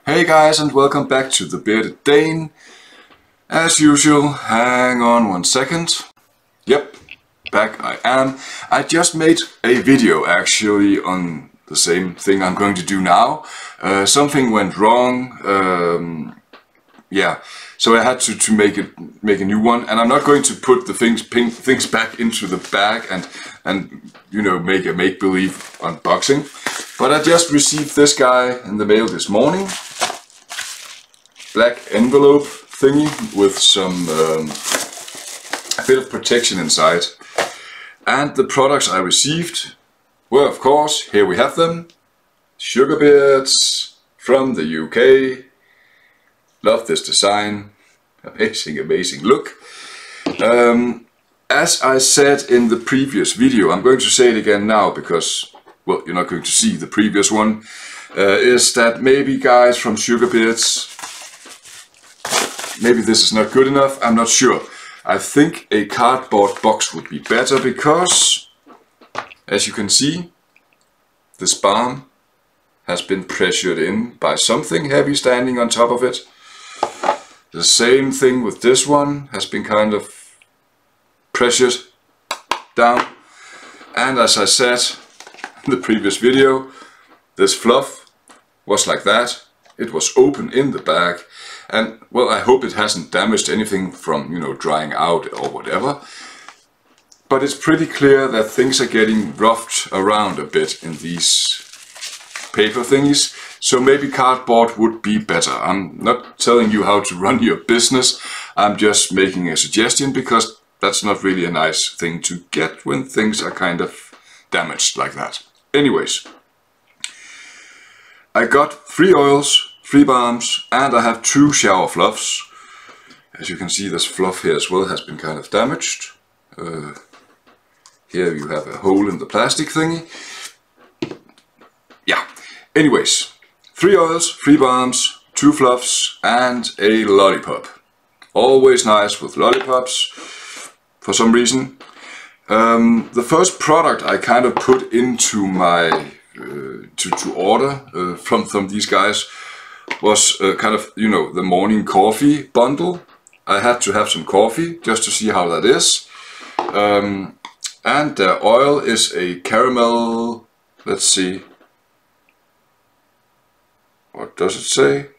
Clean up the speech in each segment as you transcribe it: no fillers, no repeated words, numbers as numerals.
Hey guys, and welcome back to the Bearded Dane. As usual, hang on 1 second. Yep, back I am. I just made a video actually on the same thing I'm going to do now. Something went wrong. Yeah, so I had to make a new one, and I'm not going to put the things back into the bag and you know, make a make-believe unboxing. But I just received this guy in the mail this morning. Black envelope thingy with some a bit of protection inside. And the products I received were, of course, here we have them. SugarBeards from the UK. Love this design. Amazing, amazing look. As I said in the previous video, I'm going to say it again now because, well, you're not going to see the previous one, is that maybe guys from SugarBeards, maybe this is not good enough, I'm not sure. I think a cardboard box would be better because, as you can see, this balm has been pressured in by something heavy standing on top of it. The same thing with this one, has been kind of pressured down. And as I said in the previous video, this fluff was like that. It was open in the bag. And well, I hope it hasn't damaged anything from, you know, drying out or whatever. But it's pretty clear that things are getting roughed around a bit in these paper thingies. So maybe cardboard would be better. I'm not telling you how to run your business. I'm just making a suggestion because that's not really a nice thing to get when things are kind of damaged like that. Anyways, I got 3 oils, 3 balms, and I have 2 shower fluffs. As you can see, this fluff here as well has been kind of damaged. Here you have a hole in the plastic thingy. Yeah, anyways, 3 oils, 3 balms, 2 fluffs, and a lollipop. Always nice with lollipops, for some reason. The first product I kind of put into my to order from these guys was kind of, you know, the morning coffee bundle. I had to have some coffee just to see how that is. And the oil is a caramel, let's see, what does it say?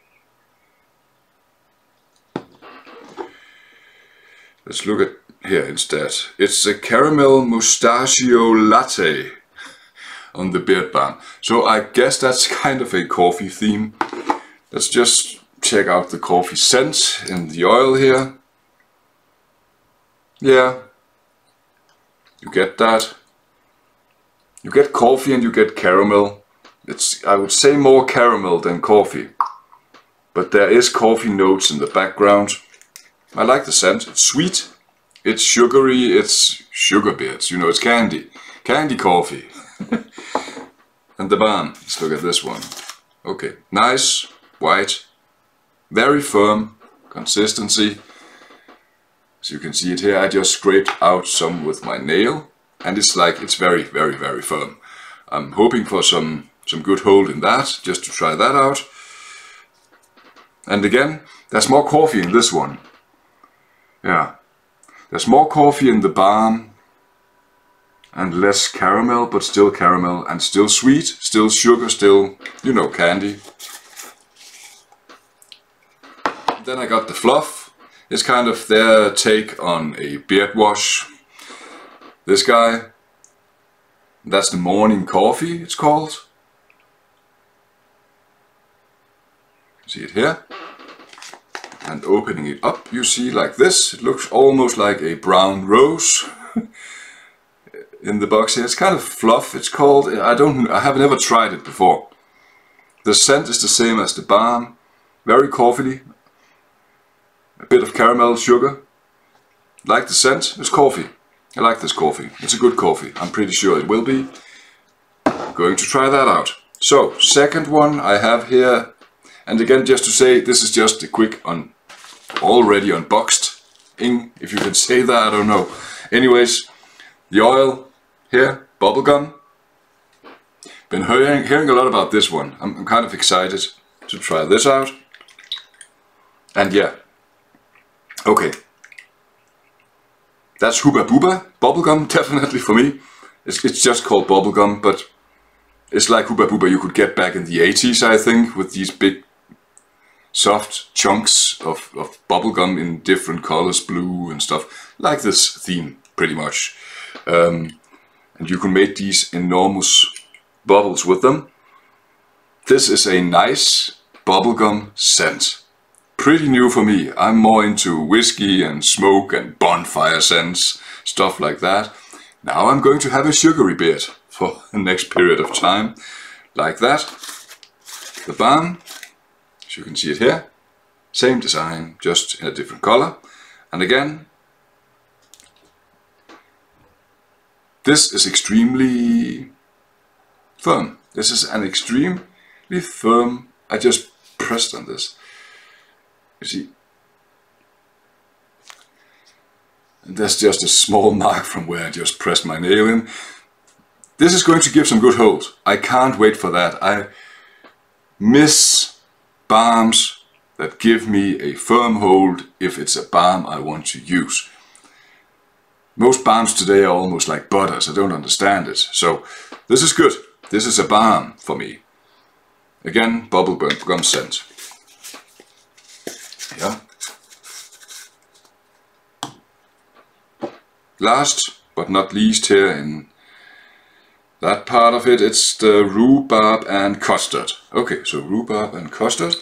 Let's look at here instead. It's a caramel mustachio latte on the Beard Balm. So I guess that's kind of a coffee theme. Let's just check out the coffee scent in the oil here. Yeah, you get that. You get coffee and you get caramel. It's, I would say, more caramel than coffee. But there is coffee notes in the background. I like the scent. It's sweet. It's sugary. It's SugarBeards. You know, it's candy. Candy coffee. And the balm. Let's look at this one. Okay. Nice. White. Very firm. Consistency. As you can see it here, I just scraped out some with my nail. And it's like, it's very, very, very firm. I'm hoping for some good hold in that, just to try that out. And again, there's more coffee in this one. Yeah. There's more coffee in the balm and less caramel, but still caramel and still sweet, still sugar, still, you know, candy. Then I got the fluff. It's kind of their take on a beard wash. This guy, that's the morning coffee, it's called. See it here? And opening it up, you see like this. It looks almost like a brown rose in the box here. It's kind of fluff, it's called. I have never tried it before. The scent is the same as the balm. Very coffee. A bit of caramel sugar. Like the scent, it's coffee. I like this coffee. It's a good coffee. I'm pretty sure it will be. Going to try that out. So, second one I have here. And again, just to say, this is just a quick already unboxed thing, if you can say that, I don't know. Anyways, the oil here, bubblegum. Been hearing a lot about this one. I'm kind of excited. to try this out. And yeah, okay. That's Hubba Bubba bubblegum, definitely for me. It's just called bubblegum, but it's like Hubba Bubba you could get back in the 80s, I think, with these big soft chunks of bubblegum in different colors, blue and stuff, like this theme, pretty much. And you can make these enormous bubbles with them. This is a nice bubblegum scent. Pretty new for me. I'm more into whiskey and smoke and bonfire scents, stuff like that. Now I'm going to have a SugarBeard for the next period of time, like that. The balm, as you can see it here, same design, just in a different color. And again, this is extremely firm. This is an extremely firm, I just pressed on this. You see, and that's just a small mark from where I just pressed my nail in. This is going to give some good hold. I can't wait for that. I miss balms that give me a firm hold if it's a balm I want to use. Most balms today are almost like butters. I don't understand it. So this is good. This is a balm for me. Again, bubblegum scent. Yeah. Last but not least here in that part of it, it's the rhubarb and custard. Okay, so rhubarb and custard.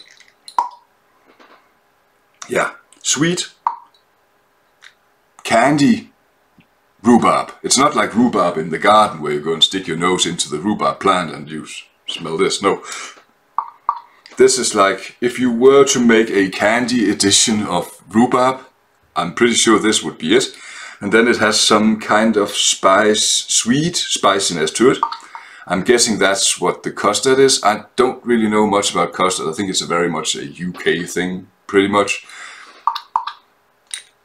Yeah, sweet candy rhubarb. It's not like rhubarb in the garden where you go and stick your nose into the rhubarb plant and you smell this. No. This is like if you were to make a candy edition of rhubarb, I'm pretty sure this would be it. And then it has some kind of sweet spiciness to it. I'm guessing that's what the custard is. I don't really know much about custard. I think it's very much a UK thing, pretty much.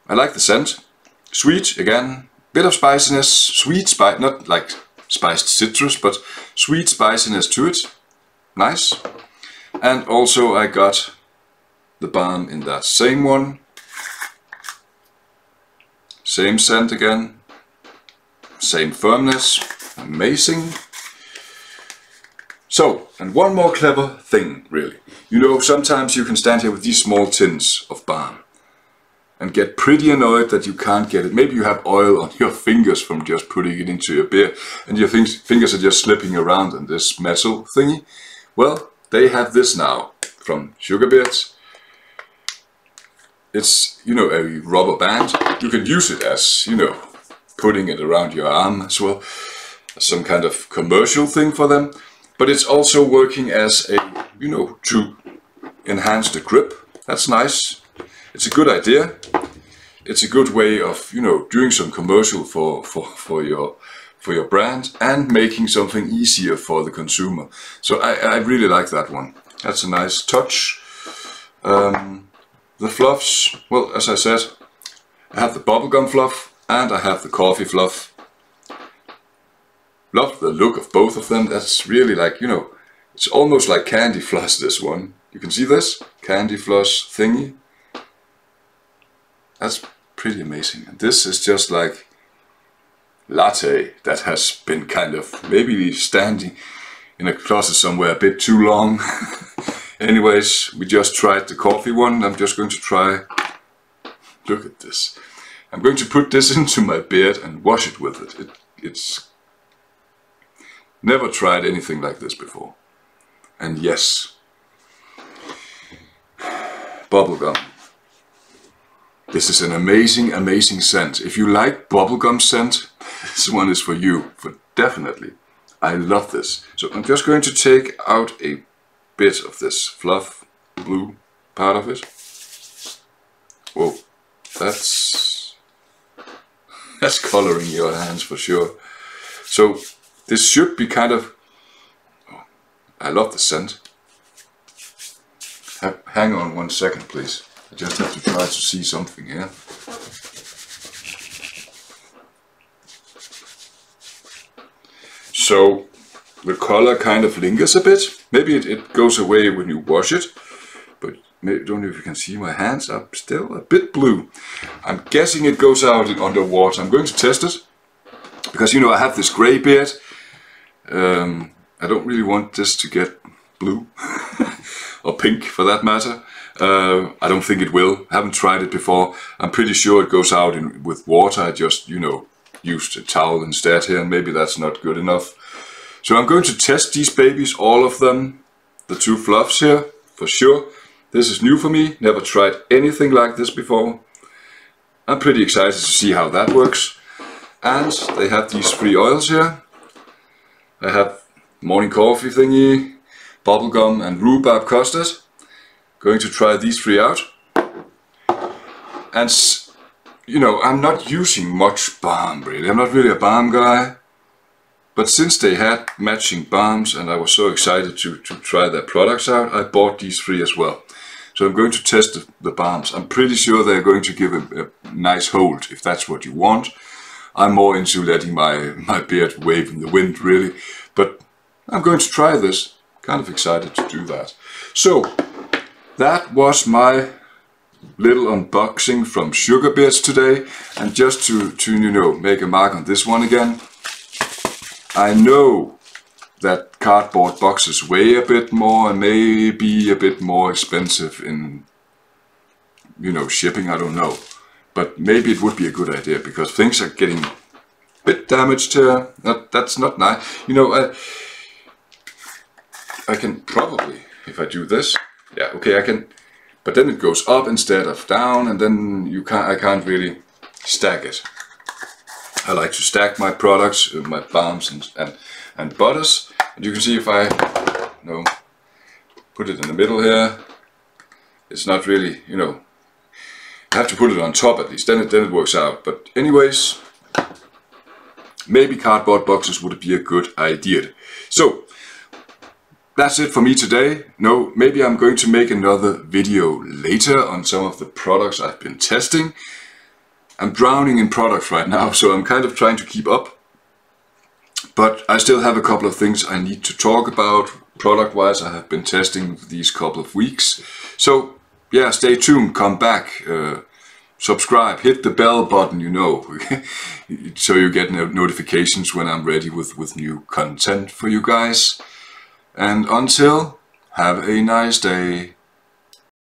I like the scent. Sweet, again, bit of spiciness, sweet spice, not like spiced citrus, but sweet spiciness to it. Nice. And also I got the balm in that same one. Same scent again. Same firmness. Amazing. So, and one more clever thing, really. You know, sometimes you can stand here with these small tins of balm and get pretty annoyed that you can't get it. Maybe you have oil on your fingers from just putting it into your beer and your fingers are just slipping around in this metal thingy. Well, they have this now from SugarBeard. It's, you know, a rubber band. You can use it as, you know, putting it around your arm as well. Some kind of commercial thing for them. But it's also working as a, you know, to enhance the grip. That's nice. It's a good idea. It's a good way of, you know, doing some commercial for your brand and making something easier for the consumer. So I really like that one. That's a nice touch. The fluffs, well, as I said, I have the bubblegum fluff and I have the coffee fluff. Love the look of both of them. That's really like, you know, it's almost like candy floss, this one. You can see this candy floss thingy. That's pretty amazing. And this is just like latte that has been kind of maybe standing in a closet somewhere a bit too long. Anyways, we just tried the coffee one. I'm just going to try, look at this. I'm going to put this into my beard and wash it with it. It's never tried anything like this before. And yes, bubblegum. This is an amazing, amazing scent. If you like bubblegum scent, this one is for you, for definitely. I love this. So I'm just going to take out a bit of this fluff, blue part of it. Whoa, that's coloring your hands for sure. So this should be kind of, oh, I love the scent. Hang on 1 second, please. I just have to try to see something here. So the color kind of lingers a bit. Maybe it goes away when you wash it, but maybe, don't know if you can see my hands are still a bit blue. I'm guessing it goes out in underwater. I'm going to test it, because I have this grey beard. I don't really want this to get blue, or pink for that matter. I don't think it will. I haven't tried it before. I'm pretty sure it goes out with water. I just, used a towel instead here, and maybe that's not good enough. So I'm going to test these babies, all of them, the 2 Fluffs here, for sure. This is new for me, never tried anything like this before. I'm pretty excited to see how that works. And they have these 3 oils here. I have morning coffee thingy, bubblegum and rhubarb custard. Going to try these 3 out. And I'm not using much balm really. I'm not really a balm guy. But since they had matching balms and I was so excited to try their products out, I bought these 3 as well. So I'm going to test the balms. I'm pretty sure they're going to give a nice hold, if that's what you want. I'm more into letting my beard wave in the wind really. But I'm going to try this. Kind of excited to do that. So that was my little unboxing from SugarBeard today. And just to make a mark on this one again. I know that cardboard boxes weigh a bit more and may be a bit more expensive in, shipping, I don't know. But maybe it would be a good idea, because things are getting a bit damaged here. That's not nice. I can probably, if I do this, yeah, okay, I can, but then it goes up instead of down, and then I can't really stack it. I like to stack my products, my balms and butters. And you can see if I put it in the middle here, it's not really, I have to put it on top at least, then it works out. But anyways, maybe cardboard boxes would be a good idea. So that's it for me today. Maybe I'm going to make another video later on some of the products I've been testing. I'm drowning in products right now, so I'm kind of trying to keep up. But I still have a couple of things I need to talk about product-wise. I have been testing these couple of weeks. So yeah, stay tuned, come back, subscribe, hit the bell button, so you get notifications when I'm ready with new content for you guys. And until, have a nice day.